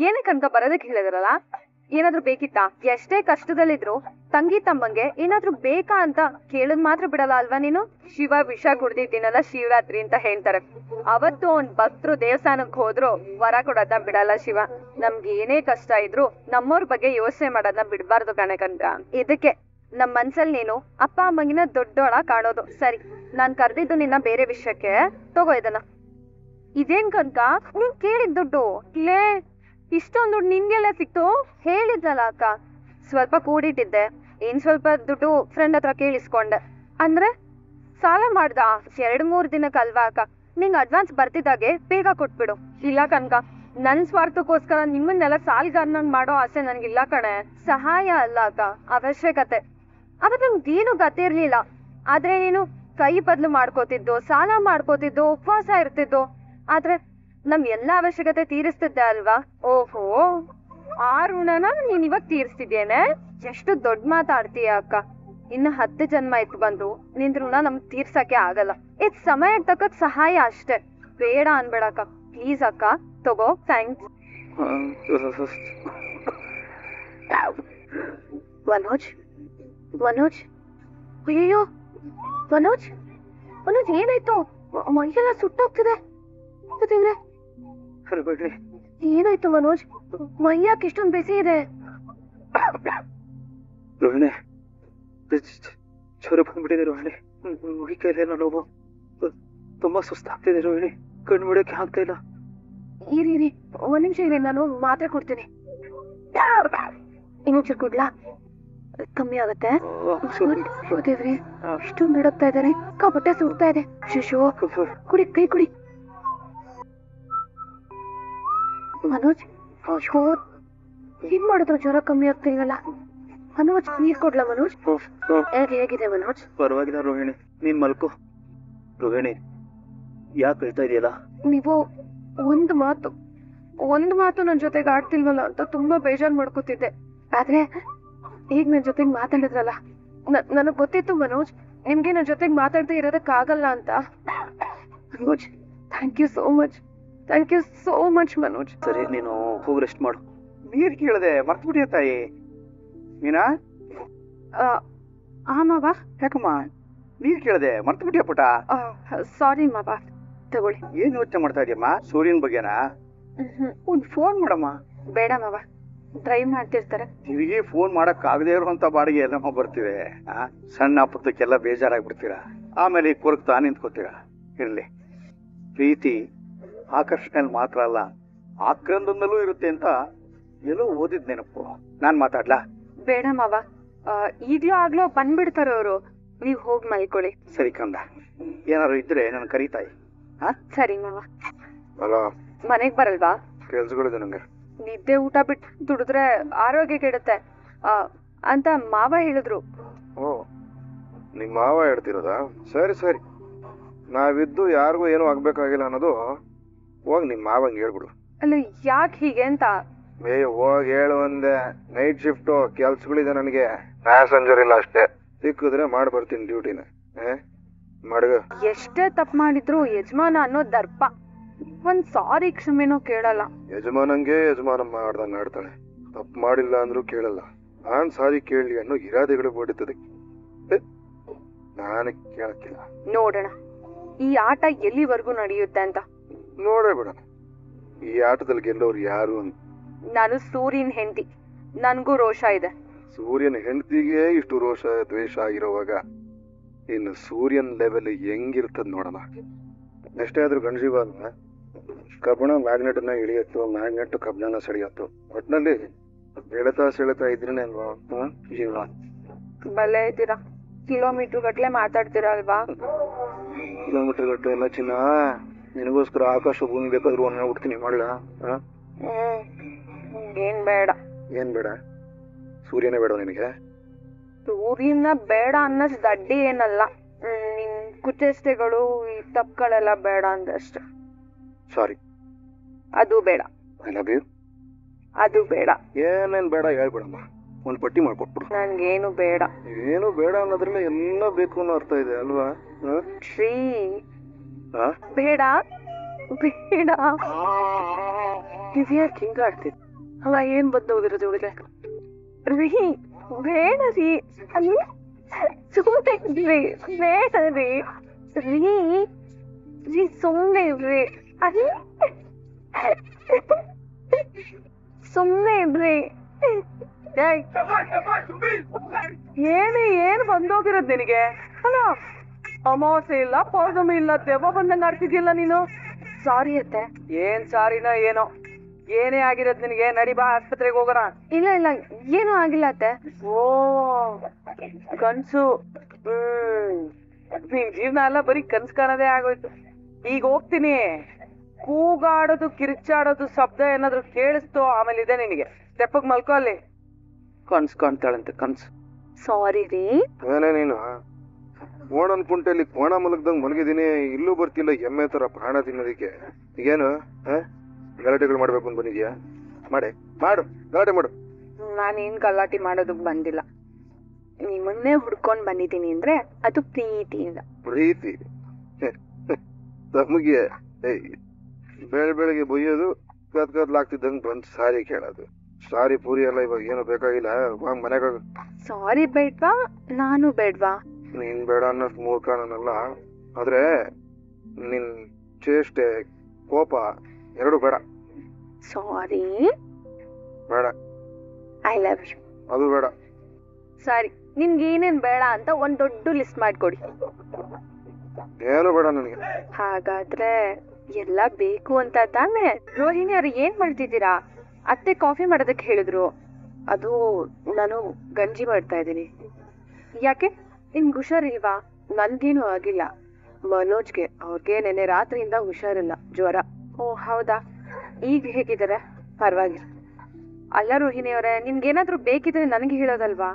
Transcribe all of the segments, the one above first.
ಏನಕ್ಕೆ ಅನ್ಕ ಬರೋದಕ್ಕೆ ಹೇಳಿದ್ರಲ್ಲ? ಏನಾದ್ರೂ ಬೇಕಿತ್ತಾ? ಎಷ್ಟೇ ಕಷ್ಟದಲ್ಲಿದ್ರು ತಂಗಿ ತಮ್ಮಂಗೆ ಏನಾದ್ರೂ ಬೇಕಾ ಅಂತ ಕೇಳದ್ ಮಾತ್ರ ಬಿಡಲ್ಲ ಅಲ್ವಾ ನೀನು? ಶಿವ ವಿಷ ಕುಡ್ದಿದ್ದೀನಲ್ಲ ಶಿವರಾತ್ರಿ ಅಂತ ಹೇಳ್ತಾರೆ. ಅವತ್ತು ಅವ್ನ್ ಭಕ್ತರು ದೇವಸ್ಥಾನಕ್ ಹೋದ್ರು ವರ ಕೊಡೋದನ್ನ ಬಿಡಲ್ಲ ಶಿವ. ನಮ್ಗೆ ಏನೇ ಕಷ್ಟ ಇದ್ರು ನಮ್ಮವ್ರ ಬಗ್ಗೆ ಯೋಚನೆ ಮಾಡೋದನ್ನ ಬಿಡ್ಬಾರ್ದು ಕಣಕಂತ. ಇದಕ್ಕೆ ನಮ್ ಮನ್ಸಲ್ಲಿ ನೀನು ಅಪ್ಪ ಅಮ್ಮಗಿನ ದೊಡ್ಡೋಳ ಕಾಣೋದು. ಸರಿ, ನಾನ್ ಕರ್ದಿದ್ದು ನಿನ್ನ ಬೇರೆ ವಿಷಯಕ್ಕೆ. ತಗೋ ಇದನ್ನ. ಇದೇನ್ ಕನ್ಕ ನೀನ್ ಕೇಳಿದ್ ದುಡ್ಡು? ಲೇ, ಇಷ್ಟೊಂದು ದುಡ್ಡು ನಿನ್ಗೆಲ್ಲ ಸಿಕ್ತು? ಹೇಳಿದ್ನಲ್ಲ ಅಕ್ಕ, ಸ್ವಲ್ಪ ಕೂಡಿಟ್ಟಿದ್ದೆ, ಇನ್ ಸ್ವಲ್ಪ ದುಡ್ಡು ಫ್ರೆಂಡ್ ಹತ್ರ ಕೇಳಿಸ್ಕೊಂಡೆ. ಅಂದ್ರೆ ಸಾಲ ಮಾಡ್ದ? 2-3 ದಿನಕ್ಕಲ್ವಾ ಅಕ್ಕ? ನಿಂಗ್ ಅಡ್ವಾನ್ಸ್ ಬರ್ತಿದ್ದಾಗೆ ಬೇಗ ಕೊಟ್ಬಿಡು. ಇಲ್ಲ ಕನ್ಕ, ನನ್ ಸ್ವಾರ್ಥಕ್ಕೋಸ್ಕರ ನಿಮ್ಮನ್ನೆಲ್ಲ ಸಾಲ್ಗಾರನಂಗ್ ಮಾಡೋ ಆಸೆ ನನ್ಗಿಲ್ಲ ಕಣೆ. ಸಹಾಯ ಅಲ್ಲ ಅಕ್ಕ, ಅವಶ್ಯಕತೆ. ಅವತ್ ನಮ್ಗೇನು ಗತಿ ಇರ್ಲಿಲ್ಲ, ಆದ್ರೆ ನೀನು ಕೈ ಬದ್ಲು ಮಾಡ್ಕೋತಿದ್ದು, ಸಾಲ ಮಾಡ್ಕೋತಿದ್ದು, ಉಪವಾಸ ಇರ್ತಿದ್ದು. ಆದ್ರೆ ನಮ್ ಎಲ್ಲಾ ಅವಶ್ಯಕತೆ ತೀರಿಸ್ತಿದ್ದೆ ಅಲ್ವಾ? ಓಹೋ, ಆ ಋಣನ ನೀನ್ ಇವಾಗ ತೀರಿಸ್ತಿದ್ದೇನೆ? ಎಷ್ಟು ದೊಡ್ಡ ಮಾತಾಡ್ತೀಯ ಅಕ್ಕ. ಇನ್ನು 10 ಜನ್ಮ ಇತ್ತು ಬಂದ್ರು ನಿನ್ ಋಣ ನಮ್ಗ್ ತೀರ್ಸಕ್ಕೆ ಆಗಲ್ಲ. ಇದ್ ಸಮಯಕ್ಕೆ ತಕ್ಕ ಸಹಾಯ ಅಷ್ಟೇ, ಬೇಡ ಅನ್ಬೇಡಕ್ಕ. ಪ್ಲೀಸ್ ಅಕ್ಕ, ತಗೋ. ಥ್ಯಾಂಕ್ಸ್. ಮನೋಜ್, ಮನೋಜ್, ಅಯ್ಯೋ ಮನೋಜ್, ಮನೋಜ್ ಏನಾಯ್ತು? ಮೈಯೆಲ್ಲ ಸುಟ್ಟೋಗ್ತಿದೆ. ಏನಾಯ್ತು ಮನೋಜ್? ಮೈಯಾಕ್ ಇಷ್ಟೊಂದು ಬಿಸಿ ಇದೆ? ರೋಹಿಣಿ, ಜ್ವರ ಬಂದ್ಬಿಟ್ಟಿದೆ ರೋಹಿಣಿ. ಮುಗಿ ಕೈಲೆಲ್ಲ ನೋವು, ತುಂಬಾ ಸುಸ್ತಾಗ್ತಿದೆ ರೋಹಿಣಿ. ಕಣ್ಣು ಮುಡಕ್ಕೆ ಆಗ್ತಾ ಇಲ್ಲ. ಇರಿ, ಒಂದ್ ನಿಮಿಷ ಇರಿ, ನಾನು ಮಾತ್ರೆ ಕೊಡ್ತೀನಿ. ಇನ್ನೊಂಚೂರು ಕೊಡ್ಲಾ? ಕಮ್ಮಿ ಆಗತ್ತೆ? ದೇವ್ರಿ, ಇಷ್ಟೊಂದು ನಡಕ್ತಾ ಇದ್ದಾರೆ, ಬಟ್ಟೆ ಸುಡ್ತಾ ಇದೆ. ಶಿಶು, ಕುಡಿ, ಕೈ ಕುಡಿ. ಮನೋಜ್, ಏನ್ ಮಾಡಿದ್ರು ಜ್ವರ ಕಮ್ಮಿ ಆಗ್ತಿಲ್ವಲ್ಲ? ಮನೋಜ್, ನೀರ್ ಕೊಡ್ಲಾ ಮನೋಜ್? ಹೇಗಿದೆ ಮನೋಜ್? ಪರವಾಗಿಲ್ಲ ರೋಹಿಣಿ, ನೀನ್ ಮಲ್ಕೋ. ರೋಹಿಣಿ, ಯಾಕೆ ಹೇಳ್ತಾ ಇದೆಯಲ್ಲ? ನೀವು ಒಂದು ಮಾತು ನನ್ ಜೊತೆಗೆ ಆಡ್ತಿಲ್ವಲ್ಲ ಅಂತ ತುಂಬಾ ಬೇಜಾರ್ ಮಾಡ್ಕೋತಿದ್ದೆ. ಆದ್ರೆ ಈಗ ನನ್ ಜೊತೆಗ್ ಮಾತಾಡಿದ್ರಲ್ಲ, ನನಗ್ ಗೊತ್ತಿತ್ತು ಮನೋಜ್, ನಿಮ್ಗೆ ನನ್ ಜೊತೆಗ್ ಮಾತಾಡದೆ ಇರೋದಕ್ಕಾಗಲ್ಲ ಅಂತ. Manoj, thank you so much. Thank you so much Manoj. ಸರಿ, ನೀನು ಹೋಗಿ ರೆಸ್ಟ್ ಮಾಡು. ನೀರ್ ಕೇಳದೆ ಮರ್ತ್ಬಿಟ್ಟಿಯ ತಾಯಿ ಮೀನಾ? ಮಾವ. ಯಾಕಮ್ಮ ನೀರ್ ಕೇಳದೆ ಮರ್ತ್ಬಿಟ್ಟಿಯ ಪುಟ? ಸಾರಿ ಮಾವ, ತಗೊಳ್ಳಿ. ಏನ್ ಯೋಚನೆ ಮಾಡ್ತಾ ಇದೀಯಮ್ಮ? ಸೂರ್ಯನ ಬಗ್ಗೆನಾ? ಒಂದ್ ಫೋನ್ ಮಾಡಮ್ಮ. ಬೇಡ ಮಾವ, ಡ್ರೈವ್ ಮಾಡ್ತಿರ್ತಾರೆ. ನಿಮಗೆ ಫೋನ್ ಮಾಡಕ್ ಆಗದೆ ಇರುವಂತ ಬಾಡಿಗೆ ಎಲ್ಲಮ್ಮ ಬರ್ತಿವೆ. ಸಣ್ಣ ಪುಟ್ಟಕ್ಕೆಲ್ಲ ಬೇಜಾರಾಗ್ಬಿಡ್ತೀರಾ, ಆಮೇಲೆ ಕೊರಗ್ತಾ ನಿಂತ್ಕೋತೀರಾ. ಇರ್ಲಿ, ಪ್ರೀತಿ ಆಕರ್ಷಣೆಯಲ್ಲಿ ಮಾತ್ರ ಅಲ್ಲ, ಆಕ್ರಂದನಲ್ಲೂ ಇರುತ್ತೆ ಅಂತ ಎಲ್ಲೋ ಓದಿದ್ ನೆನಪು. ನಾನ್ ಮಾತಾಡ್ಲಾ? ಬೇಡ ಮಾವ, ಈಗ್ಲೋ ಆಗ್ಲೋ ಬಂದ್ಬಿಡ್ತಾರ ಅವರು. ನೀವ್ ಹೋಗಿ ಮಲ್ಕೊಳ್ಳಿ. ಸರಿ ಕಂದ, ಏನಾದ್ರು ಇದ್ರೆ ನನ್ ಕರೀತಾಯಿ. ಸರಿ ಮಾವ. ಅಲೋ, ಮನೆಗ್ ಬರಲ್ವಾ? ಕೆಲ್ಸಗಳಿದೆ ನಂಗೆ. ನಿದ್ದೆ ಊಟ ಬಿಟ್ಟು ದುಡಿದ್ರೆ ಆರೋಗ್ಯ ಕೆಡುತ್ತೆ ಅಂತ ಮಾವ ಹೇಳಿದ್ರು. ಓ, ನಿಮ್ ಮಾವ ಹೇಳ್ತಿರೋದಾ? ಸರಿ ಸರಿ, ನಾವಿದ್ದು ಯಾರಿಗೂ ಏನೂ ಆಗ್ಬೇಕಾಗಿಲ್ಲ ಅನ್ನೋದು ಹೋಗ್ ನಿಮ್ ಮಾವಂಗೆ ಹೇಳ್ಬಿಡು. ಅಲ್ಲ, ಯಾಕೆ ಹೀಗೆ ಅಂತ? ಹೋಗಿ ಹೇಳು ಒಂದೆ. ನೈಟ್ ಶಿಫ್ಟು ಕೆಲ್ಸಗಳಿದೆ ನನಗೆ, ಪ್ಯಾಸೆಂಜರ್ ಇಲ್ಲ ಅಷ್ಟೇ. ಸಿಕ್ಕಿದ್ರೆ ಮಾಡಿ ಬರ್ತೀನಿ ಡ್ಯೂಟಿನ. ಮಡ್ಗ ಎಷ್ಟೇ ತಪ್ಪು ಮಾಡಿದ್ರು ಯಜಮಾನ ಅನ್ನೋ ದರ್ಪ, ಒಂದ್ ಸಾರಿ ಕ್ಷಮೆನೋ ಕೇಳಲ್ಲ. ಯಜಮಾನಂಗೆ ಯಜಮಾನ ಮಾಡ್ದಂಗ್ ಆಡ್ತಾಳೆ, ತಪ್ಪು ಮಾಡಿಲ್ಲ ಅಂದ್ರೂ ಕೇಳಲ್ಲ. ನಾನ್ ಸಾರಿ ಕೇಳಲಿ ಅನ್ನೋ ಇರಾದೆಗಳು ಹೊಡಿತದೆ, ನಾನು ಕೇಳಕ್ಕಿಲ್ಲ. ನೋಡೋಣ ಈ ಆಟ ಎಲ್ಲಿವರೆಗೂ ನಡೆಯುತ್ತೆ ಅಂತ. ನೋಡೇ ಬಿಡೋಣ ಈ ಆಟದಲ್ಲಿ ಗೆಲ್ಲೋರು ಯಾರು ಅಂತ. ನಾನು ಸೂರ್ಯನ್ ಹೆಂಡತಿ, ನನ್ಗೂ ರೋಷ ಇದೆ. ಸೂರ್ಯನ ಹೆಂಡತಿಗೆ ಇಷ್ಟು ರೋಷ ದ್ವೇಷ ಆಗಿರೋವಾಗ ಇನ್ನು ಸೂರ್ಯನ್ ಲೆವೆಲ್ ಹೆಂಗಿರ್ತದ ನೋಡೋಣ. ಎಷ್ಟೇ ಆದ್ರೂ ಗಂಜೀವ ಕಬ್ಬಣ ಮ್ಯಾಗ್ನೆಟ್ ನ ಇಳಿಯತ್ತು, ಮ್ಯಾಗ್ನೆಟ್ ಕಬ್ಬಣನ ಸೆಳೆಯತ್ತು. ಒಟ್ನಲ್ಲಿ ಸೆಳೆತಾ ಇದ್ರೇನೆ ಅಲ್ವಾ ಜೀವ. ಬಲ್ಲೆ ಇದ್ದೀರಾ, ಕಿಲೋಮೀಟರ್ ಗಟ್ಲೆ ಮಾತಾಡ್ತೀರಾ ಅಲ್ವಾ? ಕಿಲೋಮೀಟರ್ ಗಟ್ಲೆ ಎಲ್ಲ ಚಿನ್ನ, ನಿನಗೋಸ್ಕರ ಆಕಾಶ ಭೂಮಿ ಬೇಕಾದ್ರೂ ಒಂದ್ ಹುಡ್ತೀನಿ ಮಾಡ್ಲ? ಏನ್ ಬೇಡ. ಏನ್ ಬೇಡ? ಸೂರ್ಯನೇ ಬೇಡ ನಿನಗೆ? ಸೂರ್ಯನ ಬೇಡ ಅನ್ನೋಷ್ಟು ದಡ್ಡಿ ಏನಲ್ಲ. ನಿನ್ ಕುಚೇಷ್ಟೆಗಳು, ಈ ತಪ್ಪುಗಳೆಲ್ಲ ಬೇಡ ಅಂದಷ್ಟೆ. ಸಾರಿ, ಅದು ಬೇಡ. I love you. ಅದು ಬೇಡ. ಏನೇನ್ ಬೇಡ ಹೇಳ್ಬಿಡಮ್ಮ, ಒಂದ್ ಪಟ್ಟಿ ಮಾಡ್ಕೊಟ್ಬಿಡು. ನನ್ಗೇನು ಬೇಡ. ಏನು ಬೇಡ ಅನ್ನೋದ್ರಲ್ಲಿ ಎಲ್ಲ ಬೇಕು ಅನ್ನೋ ಅರ್ಥ ಇದೆ ಅಲ್ವಾ? ಶ್ರೀ, ಬೇಡ ಬೇಡ. ನೀವ್ಯಾಕೆ ಹಿಂಗಾಡ್ತಿದ್? ಅಲ್ಲ ಏನ್ ಬಂದೋಗಿರೋದು ಇವಳಿಗೆ? ರೀ ಬೇಡ ರೀ, ಅಲ್ಲಿ ಸುಮ್ಮನೆ ಇದ್ರಿ, ಬೇಡ ರೀ ರೀ ರೀ ಸುಮ್ಮನೆ ಇದ್ರಿ, ಅಲ್ಲಿ ಸುಮ್ಮನೆ ಇದ್ರಿ. ಏನು ಬಂದೋಗಿರೋದು ನಿನಗೆ? ಅಲ್ಲ ಅಮಾವಾಸ್ಯೆ ಇಲ್ಲ, ಪೌರ್ಣಮಿ ಇಲ್ಲ, ದೆವ್ವ ಬಂದಂಗ ಆಡ್ತಿದ್ಯಲ್ಲ ನೀನು. ಸಾರಿ ಅತ್ತೆ. ಏನ್ ಸಾರಿನ ಏನೋ, ಏನೇ ಆಗಿರೋದ್ ನಿನಗೆ? ನಡಿ ಬಾ ಆಸ್ಪತ್ರೆಗೆ ಹೋಗೋಣ. ಇಲ್ಲ ಇಲ್ಲ ಏನು ಆಗಿಲ್ಲ ಅತ್ತೆ. ಓ ಕನ್ಸು. ನಿನ್ ಜೀವನ ಎಲ್ಲ ಬರೀ ಕನ್ಸು ಕಾಣೋದೇ ಆಗೋಯ್ತು. ಈಗ ಹೋಗ್ತೀನಿ, ಕೂಗಾಡೋದು ಕಿರ್ಚಾಡೋದು ಶಬ್ದ ಏನಾದ್ರು ಕೇಳಿಸ್ತೋ ಆಮೇಲೆ ಇದೆ ನಿನಗೆ. ತೆಪ್ಪಗ್ ಮಲ್ಕೋ ಅಲ್ಲಿ. ಕನ್ಸು ಕಾಣ್ತಾಳಂತೆ, ಕನ್ಸು. ಸಾರಿ ರೀ. ಏನೇ ನೀನು ಓಣನ್ ಕುಂಟೆಯಲ್ಲಿ ಕೋಣ ಮಲಗ್ದಂಗ್ ಮಲಗಿದೀನಿ, ಇಲ್ಲೂ ಬರ್ತಿಲ್ಲ ಎಮ್ಮೆ ತರ ಪ್ರಾಣ ತಿನ್ನೋದಿಕ್ಕೆ. ಈಗೇನು ಗಲಾಟೆಗಳು ಮಾಡ್ಬೇಕು ಅಂತ ಬಂದಿದ್ಯಾ? ಮಾಡು ಗಲಾಟೆ ಮಾಡು. ನಾನೇನ್ ಗಲಾಟೆ ಮಾಡೋದಕ್ ಬಂದಿಲ್ಲ, ನಿಮ್ಮನ್ನೇ ಹುಡ್ಕೊಂಡ್ ಬಂದಿದ್ದೀನಿ ಅಂದ್ರೆ ಅದು ಪ್ರೀತಿಯಿಂದ. ಪ್ರೀತಿ ತಮಗೆ ಬೆಳಗ್ಗೆ ಬೊಯ್ಯೋದು, ಕತ್ಲಾಗ್ತಿದ್ದಂಗೆ ಬಂದು ಸಾರಿ ಕೇಳೋದು. ಸಾರಿ ಪೂರಿ ಎಲ್ಲ ಇವಾಗ ಏನೋ ಬೇಕಾಗಿಲ್ಲ, ಮನೆಗ. ಸಾರಿ ಬೇಡ್ವಾ? ನಾನು ಬೇಡ್ವಾ? ನೀನ್ ಬೇಡ ಅನ್ನೋಷ್ಟು ಮೂರ್ಖ ನಾನಲ್ಲ, ಆದ್ರೆ ನಿನ್ ಚೇಷ್ಟೆ ಕೋಪ ಎರಡು ಬೇಡ. ಸಾರಿ ಬೇಡ. I love you. ಅದು ಬೇಡ. ಸರಿ, ನಿಮ್ಗೆ ಏನೇನ್ ಬೇಡ ಅಂತ ಒಂದ್ ದೊಡ್ಡ ಲಿಸ್ಟ್ ಮಾಡ್ಕೊಡಿ. ಏನು ಬೇಡ ನನಗೆ. ಹಾಗಾದ್ರೆ ಎಲ್ಲ ಬೇಕು ಅಂತ ತಾನೇ? ರೋಹಿಣಿ ಅವ್ರು ಏನ್ ಮಾಡ್ತಿದ್ದೀರಾ? ಅತ್ತೆ ಕಾಫಿ ಮಾಡೋದಕ್ಕೆ ಹೇಳಿದ್ರು, ಅದು ನಾನು ಗಂಜಿ ಮಾಡ್ತಾ ಇದ್ದೀನಿ. ಯಾಕೆ ನಿಮ್ಗೆ ಹುಷಾರಿಲ್ವಾ? ನನ್ಗೇನು ಆಗಿಲ್ಲ, ಮನೋಜ್ಗೆ ಅವ್ರಿಗೆ ನೆನ್ನೆ ರಾತ್ರಿಯಿಂದ ಹುಷಾರಿಲ್ಲ, ಜ್ವರ. ಓ ಹೌದಾ, ಈಗ ಹೇಗಿದ್ದಾರೆ? ಪರವಾಗಿಲ್ಲ. ಅಲ್ಲ ರೋಹಿಣಿ ಅವರೇ, ನಿಮ್ಗೇನಾದ್ರೂ ಬೇಕಿದ್ರೆ ನನಗೆ ಹೇಳೋದಲ್ವಾ?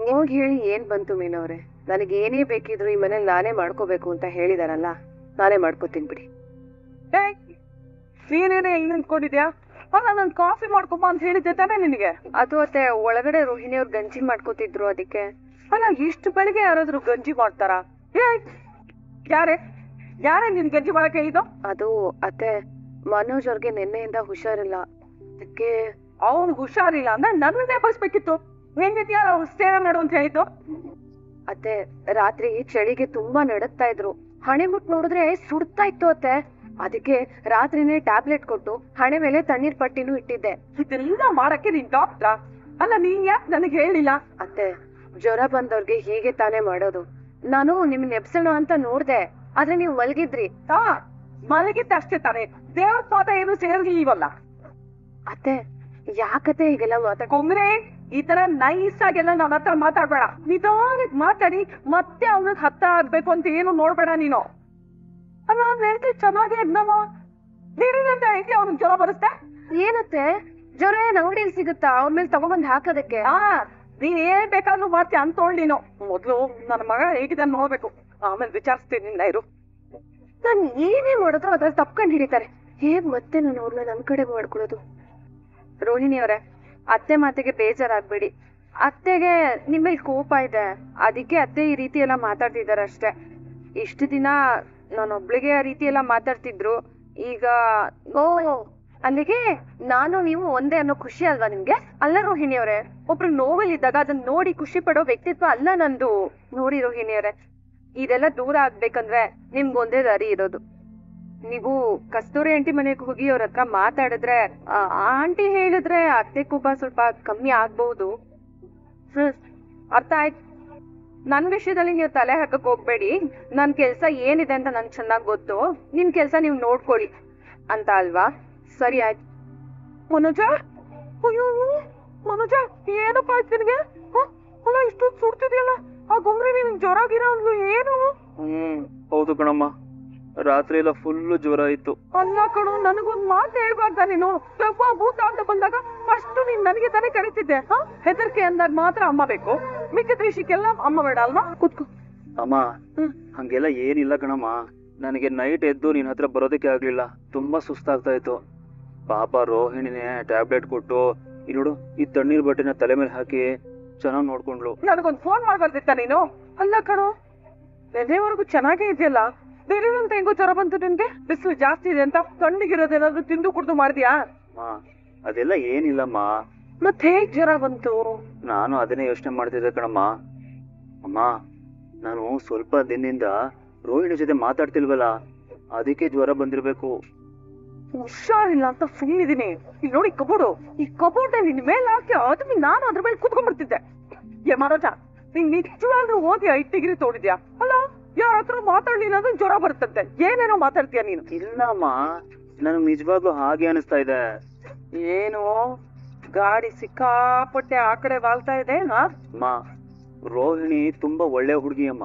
ಹೋಗಿ ಹೇಳಿ ಏನ್ ಬಂತು ಮೀನವ್ರೆ, ನನಗೇನೇ ಬೇಕಿದ್ರು ಈ ಮನೇಲಿ ನಾನೇ ಮಾಡ್ಕೋಬೇಕು ಅಂತ ಹೇಳಿದಾರಲ್ಲ, ನಾನೇ ಮಾಡ್ಕೋತೀನಿ ಬಿಡಿ. ನೀನೇನೇ ಹೆಂಗ್ ನಿಂತ್ಕೊಂಡಿದ್ಯಾ? ಅಲ್ಲ ನಾನು ಕಾಫಿ ಮಾಡ್ಕೊಬ ಅಂತ ಹೇಳಿದ್ದೆ ತಾನೇ ನಿನಗೆ? ಅದು ಅತ್ತೆ, ಒಳಗಡೆ ರೋಹಿಣಿ ಅವ್ರು ಗಂಜಿ ಮಾಡ್ಕೋತಿದ್ರು ಅದಕ್ಕೆ. ಅಲ್ಲ ಇಷ್ಟು ಬೆಳಿಗ್ಗೆ ಯಾರಾದ್ರೂ ಗಂಜಿ ಮಾಡ್ತಾರ? ಯಾರೇ ನಿನ್ ಗಂಜಿ ಮಾಡಕ್ಕೆ ಇದು? ಅದು ಅತ್ತೆ, ಮನೋಜ್ ಅವ್ರಿಗೆ ನಿನ್ನೆಯಿಂದ ಹುಷಾರಿಲ್ಲ, ಅದಕ್ಕೆ. ಅವ್ನು ಹುಷಾರಿಲ್ಲ ಅಂದ್ರೆ ನನ್ನನ್ನೇ ಬಸ್ಬೇಕಿತ್ತು. ಯಾರು ಸೇವೆ ಮಾಡು ಅಂತ ಹೇಳಿದ್ದು? ಅತ್ತೆ, ರಾತ್ರಿ ಚಳಿಗೆ ತುಂಬಾ ನಡಕ್ತಾ ಇದ್ರು, ಹಣೆ ಮುಟ್ ನೋಡಿದ್ರೆ ಸುಡ್ತಾ ಇತ್ತು ಅತ್ತೆ, ಅದಕ್ಕೆ ರಾತ್ರಿನೇ ಟ್ಯಾಬ್ಲೆಟ್ ಕೊಟ್ಟು ಹಣೆ ಮೇಲೆ ತಣ್ಣೀರ್ ಪಟ್ಟಿನೂ ಇಟ್ಟಿದ್ದೆ. ಇದೆಲ್ಲ ಮಾಡಕ್ಕೆ ನೀನ್ ಡಾಕ್ಟ್ರಾ? ಅಲ್ಲ ನೀನ್ ಯಾಕೆ ನನಗೆ ಹೇಳಿಲ್ಲ? ಅತ್ತೆ, ಜ್ವರ ಬಂದವ್ರಿಗೆ ಹೀಗೆ ತಾನೇ ಮಾಡೋದು. ನಾನು ನಿಮ್ನ ಎಬ್ಸೋಣ ಅಂತ ನೋಡ್ದೆ, ಆದ್ರೆ ನೀವು ಮಲಗಿದ್ರಿ. ಮಲಗಿದ್ದ ಅಷ್ಟೇ ತಾನೇ, ದೇವ್ರ ಪಾದ ಏನು ಸೇರ್ಲಿಲ್ವಲ್ಲ. ಅತ್ತೆ ಯಾಕತ್ತೆ ಹೀಗೆಲ್ಲ ಮಾತಾಡ್ಕೊಂಡ್ರೆ? ಈ ತರ ನೈಸ್ ಆಗೆಲ್ಲ ನನ್ನ ಹತ್ರ ಮಾತಾಡ್ಬೇಡ. ನಿಧಾನಕ್ಕೆ ಮಾತಾಡಿ ಮತ್ತೆ ಅವ್ನಿಗೆ ಹತ್ತ ಆಗ್ಬೇಕು ಅಂತ ಏನು ನೋಡ್ಬೇಡ ನೀನು. ಅಲ್ಲ ನೆನ್ನೆ ಚೆನ್ನಾಗೇ ಇದ್ನವ, ನೀರಿನಂತ ಹೇಗೆ ಅವ್ನಿಗೆ ಜ್ವರ ಬರುತ್ತೆ? ಏನತ್ತೆ ಜ್ವರ ಏನ್ ಅಂಗಡಿಯಲ್ಲಿ ಸಿಗುತ್ತಾ ಅವ್ರ ಮೇಲೆ ತಗೊಂಡ್ಬಂದ್ ಹಾಕೋದಕ್ಕೆ? ನೀನ್ ಏನ್ ಬೇಕಾದ್ರೂ ಮಾಡ್ತೀಯ ಅಂತೋಳ್ ನೀನು. ಮೊದ್ಲು ನನ್ನ ಮಗ ಹೇಗಿದ್ದಾನೆ ನೋಡ್ಬೇಕು, ಆಮೇಲೆ ವಿಚಾರಿಸ್ತೀನಿ ನಿನ್ನ ಇರು. ನಾನ್ ಏನೇ ಮಾಡಿದ್ರು ಅದ್ರಲ್ಲಿ ತಪ್ಕೊಂಡ್ ಹಿಡಿತಾರೆ. ಹೇಗ್ ಮತ್ತೆ ನಾನು ಅವ್ರನ್ನ ನನ್ ಕಡೆ ಮಾಡ್ಕೊಳ್ಳೋದು? ರೋಹಿಣಿ ಅವರೇ, ಅತ್ತೆ ಮಾತಿಗೆ ಬೇಜಾರಾಗ್ಬೇಡಿ. ಅತ್ತೆಗೆ ನಿಮ್ಮಲ್ಲಿ ಕೋಪ ಇದೆ, ಅದಕ್ಕೆ ಅತ್ತೆ ಈ ರೀತಿ ಎಲ್ಲ ಮಾತಾಡ್ತಿದ್ದಾರೆ ಅಷ್ಟೇ. ಇಷ್ಟು ದಿನ ನಾನೊಬ್ಳಿಗೆ ಆ ರೀತಿ ಎಲ್ಲ ಮಾತಾಡ್ತಿದ್ರು, ಈಗ ಅಲ್ಲಿಗೆ ನಾನು ನೀವು ಒಂದೇ ಅನ್ನೋ ಖುಷಿ ಅಲ್ವಾ ನಿಮ್ಗೆ? ಅಲ್ಲ ರೋಹಿಣಿ ಅವರೇ, ಒಬ್ರು ನೋವಲ್ಲಿದ್ದಾಗ ಅದನ್ನ ನೋಡಿ ಖುಷಿ ಪಡೋ ವ್ಯಕ್ತಿತ್ವ ಅಲ್ಲ ನಂದು. ನೋಡಿ ರೋಹಿಣಿ ಅವರೇ, ಇದೆಲ್ಲ ದೂರ ಆಗ್ಬೇಕಂದ್ರೆ ನಿಮ್ಗೊಂದೇ ದಾರಿ ಇರೋದು. ನೀವು ಕಸ್ತೂರಿ ಆಂಟಿ ಮನೆಗೆ ಹೋಗಿ ಅವ್ರ ಹತ್ರ ಮಾತಾಡಿದ್ರೆ, ಆಂಟಿ ಹೇಳಿದ್ರೆ ಅತ್ತೆ ಕೋಪ ಸ್ವಲ್ಪ ಕಮ್ಮಿ ಆಗ್ಬಹುದು. ಅರ್ಥ ಆಯ್ತು. ನನ್ ವಿಷಯದಲ್ಲಿ ನೀವು ತಲೆ ಹಾಕಕ್ ಹೋಗ್ಬೇಡಿ. ನನ್ ಕೆಲ್ಸ ಏನಿದೆ ಅಂತ ನನ್ಗೆ ಚೆನ್ನಾಗ್ ಗೊತ್ತು. ನಿಮ್ ಕೆಲ್ಸ ನೀವ್ ನೋಡ್ಕೊಳ್ಳಿ ಅಂತ ಅಲ್ವಾ? ಸರಿ ಆಯ್ತು. ಮನೋಜ, ಅಯ್ಯೋ ಮನೋಜ, ಏನಪ್ಪ ಆಯ್ತು ನಿನಗೆ? ಅಲ್ಲ ಇಷ್ಟೊಂದು ಸುಡ್ತಿದ್ಯಲ್ಲ, ಆ ಗೊಂಗ್ರಿ ನಿನ್ ಜ್ವರ ಗಿರ ಅಂದ್ಲು ಏನು? ಹೌದು ಕಣಮ್ಮ, ರಾತ್ರಿ ಎಲ್ಲ ಫುಲ್ಲು ಜ್ವರ ಇತ್ತು. ಅಲ್ಲ ಕಣು, ನನಗೊಂದ್ ಮಾತು ಹೇಳ್ಬಾರ್ದ ನೀನು? ಭೂತ ಅಂತ ಬಂದಾಗ ಫಸ್ಟ್ ನೀನ್ ನನಗೆ ತಾನೇ ಕರೀತಿದ್ದೆ. ಹೆದರ್ಕೆ ಅಂದಾಗ ಮಾತ್ರ ಅಮ್ಮ ಬೇಕು, ಮಿಕ್ಕಿದ ವಿಷಯಕ್ಕೆಲ್ಲ ಅಮ್ಮ ಬೇಡ ಅಲ್ವಾ? ಕೂತ್ಕೋ. ಅಮ್ಮ ಹಂಗೆಲ್ಲ ಏನಿಲ್ಲ ಕಣಮ್ಮ, ನನಗೆ ನೈಟ್ ಎದ್ದು ನಿನ್ ಹತ್ರ ಬರೋದಕ್ಕೆ ಆಗ್ಲಿಲ್ಲ, ತುಂಬಾ ಸುಸ್ತಾಗ್ತಾ ಇತ್ತು. ಪಾಪ ರೋಹಿಣಿನೇ ಟ್ಯಾಬ್ಲೆಟ್ ಕೊಟ್ಟು ಈ ನೋಡು ಈ ತಣ್ಣೀರ್ ಬಟ್ಟೆನ ತಲೆ ಮೇಲೆ ಹಾಕಿ ಚೆನ್ನಾಗ್ ನೋಡ್ಕೊಂಡ್ಲು. ನನಗೊಂದು ಫೋನ್ ಮಾಡ್ಬಾರ್ದಿತ್ತ ನೀನು? ಅಲ್ಲ ಕಣು, ನೆನ್ನೆವರೆಗೂ ಚೆನ್ನಾಗೇ ಇದೆಯಲ್ಲ, ಬೇರೆಂತ ಹೆಂಗೋ ಜ್ವರ ಬಂತು ನಿನ್ಗೆ? ಬಿಸಿಲು ಜಾಸ್ತಿ ಇದೆ ಅಂತ ತಣ್ಣಗಿರೋದೇನಾದ್ರು ತಿಂದು ಕುಡ್ದು ಮಾಡಿದ್ಯಾ? ಅದೆಲ್ಲ ಏನಿಲ್ಲಮ್ಮ. ಮತ್ತೆ ಹೇಗ್ ಜ್ವರ ಬಂತು? ನಾನು ಅದನ್ನೇ ಯೋಚನೆ ಮಾಡ್ತಿದ್ದೆ ಕಣಮ್ಮ. ಅಮ್ಮ, ನಾನು ಸ್ವಲ್ಪ ದಿನದಿಂದ ರೋಹಿಣಿ ಜೊತೆ ಮಾತಾಡ್ತಿಲ್ವಲ್ಲ, ಅದಕ್ಕೆ ಜ್ವರ ಬಂದಿರ್ಬೇಕು. ಹುಷಾರಿಲ್ಲ ಅಂತ ಸುಮ್ಮನಿದೀನಿ. ಇಲ್ಲಿ ನೋಡಿ ಕಬೋರ್ಡು, ಈ ಕಬೋರ್ಡ್ ನಿನ್ ಮೇಲೆ ಹಾಕಿ ಅದ್ರ ನಾನು ಅದ್ರ ಮೇಲೆ ಕೂತ್ಕೊಂಡ್ಬಿಡ್ತಿದ್ದೆ. ಮರೋಜ, ನೀನ್ ನಿಜವಾಗ್ಲೂ ಓದಿ 5 ಡಿಗ್ರಿ ತೋಡಿದ್ಯಾ ಅಲ್ಲ? ಯಾರ ಹತ್ರ ಮಾತಾಡ್ಲಿಲ್ಲ ಅಂದ್ರೆ ಜ್ವರ ಬರ್ತಂತೆ. ಏನೇನೋ ಮಾತಾಡ್ತೀಯ ನೀನು. ಇಲ್ಲಮ್ಮ, ನನಗ್ ನಿಜವಾಗ್ಲೂ ಹಾಗೆ ಅನಿಸ್ತಾ ಇದೆ. ಏನು ಗಾಡಿ ಸಿಕ್ಕಾಪಟ್ಟೆ ಆ ಕಡೆ ವಾಲ್ತಾ ಇದೆ? ಅಮ್ಮ, ರೋಹಿಣಿ ತುಂಬಾ ಒಳ್ಳೆ ಹುಡುಗಿ ಅಮ್ಮ.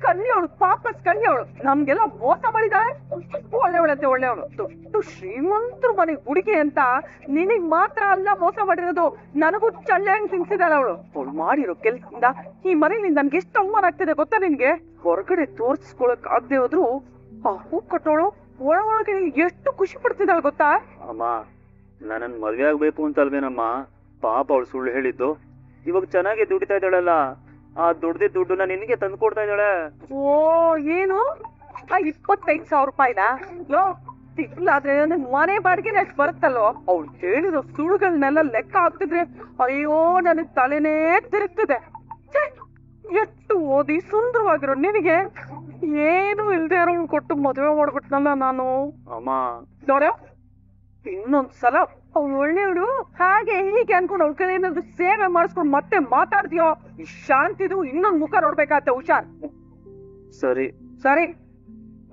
ಕನ್ಯವಳು, ಪಾಪಸ್ ಕನ್ಯವಳು, ನಮ್ಗೆಲ್ಲ ಮೋಸ ಮಾಡಿದಾಳೆ. ಒಳ್ಳೆವಳಂತೆ ಒಳ್ಳೆವಳು. ದೊಡ್ಡ ಶ್ರೀಮಂತರ ಮನೆ ಹುಡುಗಿ ಅಂತ ನಿನಗ್ ಮಾತ್ರ ಅಲ್ಲ ಮೋಸ ಮಾಡಿರೋದು, ನನಗೂ ಚಳ್ಳೆ ಹಂಗ್ ತಿನ್ಸಿದಾಳ ಅವಳು. ಅವಳು ಮಾಡಿರೋ ಕೆಲ್ಸದಿಂದ ಈ ಮನೇಲಿ ನನ್ಗೆ ಎಷ್ಟು ಅವಮಾನ ಆಗ್ತಿದೆ ಗೊತ್ತಾ ನಿನ್ಗೆ? ಹೊರಗಡೆ ತೋರ್ಸ್ಕೊಳಕ್ ಆಗದೆ ಹೋದ್ರು ಆ ಹೂ ಕಟ್ಟೋಳು ಒಳಗೆ ಎಷ್ಟು ಖುಷಿ ಪಡ್ತಿದ್ದಾಳೆ ಗೊತ್ತಾ? ಅಮ್ಮ, ನನ್ನನ್ ಮದ್ವೆ ಆಗ್ಬೇಕು ಅಂತ ಅಲ್ವೇನಮ್ಮ ಪಾಪ ಅವಳು ಸುಳ್ಳು ಹೇಳಿದ್ದು. ಇವಾಗ ಚೆನ್ನಾಗಿ ದುಡಿತಾ ಇದ್ದಾಳಲ್ಲ, ಆ ದುಡ್ದಿದ್ದ ದುಡ್ಡನ್ನ ನಿನಗೆ ತಂದು ಕೊಡ್ತಾ ಇದ್ದಾಳೆ. ಓ, ಏನು ಆ 25,000 ರೂಪಾಯಿನ? ತಿಂಗಳಾದ್ರೆ ನನ್ ಮನೆ ಬಾಡಿಗೆ ಅಷ್ಟು ಬರುತ್ತಲ್ಲೋ. ಅವ್ಳು ಹೇಳಿರೋ ಸುಳ್ಳುಗಳನ್ನೆಲ್ಲ ಲೆಕ್ಕ ಹಾಕ್ತಿದ್ರೆ ಅಯ್ಯೋ ನನಗ್ ತಲೆನೇ ತಿರುಗ್ತದೆ. ಎಷ್ಟು ಓದಿ ಸುಂದರವಾಗಿರೋ ನಿನಗೆ ಏನು ಇಲ್ದೇ ಇರೋನ್ ಕೊಟ್ಟು ಮದುವೆ ಮಾಡ್ಬಿಟ್ನಲ್ಲ ನಾನು. ಅಮ್ಮ ನೋಡ, ಇನ್ನೊಂದ್ಸಲ ಅವ್ಳು ಒಳ್ಳೆಯವಳು ಹಾಗೆ ಹೀಗೆ ಅನ್ಕೊಂಡು ಅವ್ಳ ಕಡೆ ಏನಾದ್ರು ಸೇವೆ ಮಾಡಿಸ್ಕೊಂಡು ಮತ್ತೆ ಮಾತಾಡ್ತೀಯೋ ಈ ಶಾಂತಿದು ಇನ್ನೊಂದ್ ಮುಖ ನೋಡ್ಬೇಕಾಗತ್ತೆ. ಹುಷಾರ್. ಸರಿ ಸರಿ,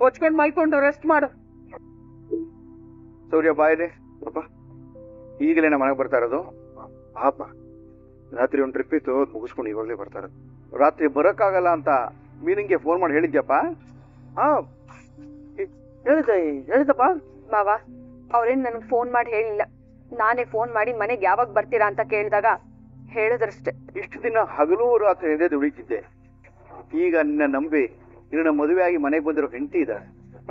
ಹೊಚ್ಕೊಂಡ್ ಮೈಕೊಂಡು ರೆಸ್ಟ್ ಮಾಡು. ಸೂರ್ಯ ಬಾಯಿದೆ ಅಪ್ಪ, ಈಗಲೇ ನಮ್ಮ ಮನೆಗೆ ಬರ್ತಾ ಇರೋದು? ಪಾಪ ರಾತ್ರಿ ಒಂದು ಟ್ರಿಪ್ ಇತ್ತು, ಮುಗಿಸ್ಕೊಂಡು ಇವಾಗಲೇ ಬರ್ತಾ ಇರೋದು. ರಾತ್ರಿ ಬರೋಕ್ಕಾಗಲ್ಲ ಅಂತ ಮೀನಿಂಗ್ಗೆ ಫೋನ್ ಮಾಡಿ ಹೇಳಿದ್ಯಪ್ಪ? ಹೇಳಿದಪ್ಪ ಮಾವ. ಅವ್ರೇನ್ ನನಗ್ ಫೋನ್ ಮಾಡಿ ಹೇಳಿಲ್ಲ, ನಾನೇ ಫೋನ್ ಮಾಡಿ ಮನೆಗೆ ಯಾವಾಗ ಬರ್ತೀರಾ ಅಂತ ಕೇಳಿದಾಗ ಹೇಳಿದ್ರಷ್ಟೇ. ಇಷ್ಟು ದಿನ ಹಗಲು ರಾತ್ರಿ ಎದೆ ದುಡಿತಿದ್ದೆ, ಈಗ ನಿನ್ನ ನಂಬಿ ನಿನ್ನ ಮದುವೆ ಆಗಿ ಮನೆಗೆ ಬಂದಿರೋ ಹೆಂಡತಿ ಇದೆ.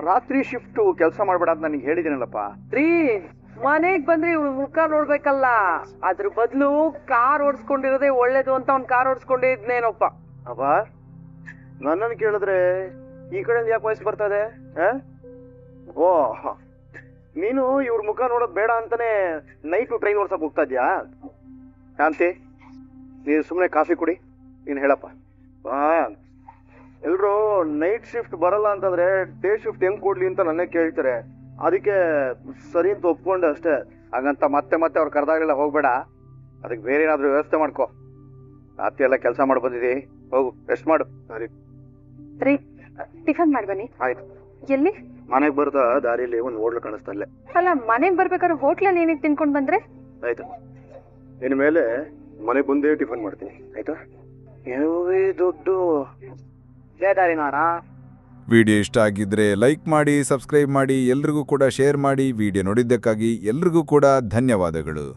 ರಾತ್ರಿ ಶಿಫ್ಟ್ ಕೆಲಸ ಮಾಡ್ಬೇಡ ಅಂತ ನನಗೆ ಹೇಳಿದ್ದೀನಲ್ಲಪ್ಪ. ರೀ, ಮನೆಗ್ ಬಂದ್ರೆ ಇವ್ಳು ಮುಖ ನೋಡ್ಬೇಕಲ್ಲ, ಅದ್ರ ಬದಲು ಕಾರ್ ಓಡಿಸ್ಕೊಂಡಿರೋದೇ ಒಳ್ಳೇದು ಅಂತ ಅವ್ನ್ ಕಾರ್ ಓಡಿಸ್ಕೊಂಡಿದ್ನೇನಪ್ಪ. ಅಪ್ಪ, ನನ್ನನ್ನು ಕೇಳಿದ್ರೆ ಈ ಕಡೆ ಯಾಕೆ ವಯಸ್ಸು ಬರ್ತಾ ಇದೆ? ಓ, ನೀನು ಇವ್ರ ಮುಖ ನೋಡೋದ್ ಬೇಡ ಅಂತಾನೆ ನೈಟ್ ಟ್ರೈನ್ ಓಡ್ಸಕ್ ಹೋಗ್ತಾ ಇದ್ಯಾ? ಶಾಂತಿ, ನೀನು ಸುಮ್ಮನೆ ಕಾಫಿ ಕುಡಿ, ನೀನು ಹೇಳಪ್ಪ. ಎಲ್ರು ನೈಟ್ ಶಿಫ್ಟ್ ಬರಲ್ಲ ಅಂತಂದ್ರೆ ಡೇ ಶಿಫ್ಟ್ ಹೆಂಗ್ ಕೊಡ್ಲಿ ಅಂತ ನನ್ನೇ ಕೇಳ್ತಾರೆ. ಅದಕ್ಕೆ ಸರಿ ಅಂತ ಒಪ್ಕೊಂಡೆ ಅಷ್ಟೇ. ಹಾಗಂತ ಮತ್ತೆ ಮತ್ತೆ ಅವ್ರು ಕರೆದಾಗಲೆಲ್ಲ ಹೋಗ್ಬೇಡ, ಅದಕ್ಕೆ ಬೇರೆ ಏನಾದರೂ ವ್ಯವಸ್ಥೆ ಮಾಡ್ಕೊ. ರಾತ್ರಿ ಎಲ್ಲ ಕೆಲಸ ಮಾಡಿ ಬಂದಿದ್ದೀ, ಹೋಗು ರೆಸ್ಟ್ ಮಾಡು. ಸರಿ ರೀ, ಟಿಫನ್ ಮಾಡಿ ಬನ್ನಿ. ಆಯ್ತು. ಎಲ್ಲಿ? ಮನೆಗೆ ಬರ್ತಾ ದಾರಿಯಲ್ಲಿ ಒಂದು ಹೋಟ್ಲು ಕಾಣಿಸ್ತಾ ಇಲ್ಲೇ. ಅಲ್ಲ, ಮನೆಗ್ ಬರ್ಬೇಕಾದ್ರೆ ಹೋಟ್ಲಲ್ಲಿ ಏನಿಗೆ ತಿನ್ಕೊಂಡ್ ಬಂದ್ರೆ? ಆಯ್ತು, ಇನ್ ಮೇಲೆ ಮನೆಗೆ ಬಂದೇ ಟಿಫನ್ ಮಾಡ್ತೀನಿ, ಆಯ್ತಾ? ದುಡ್ಡು ವಿಡಿಯೋ ಇಷ್ಟ ಆಗಿದ್ರೆ ಲೈಕ್ ಮಾಡಿ, ಸಬ್ಸ್ಕ್ರೈಬ್ ಮಾಡಿ, ಎಲ್ರಿಗೂ ಕೂಡ ಶೇರ್ ಮಾಡಿ. ವಿಡಿಯೋ ನೋಡಿದ್ದಕ್ಕಾಗಿ ಎಲ್ರಿಗೂ ಕೂಡ ಧನ್ಯವಾದಗಳು.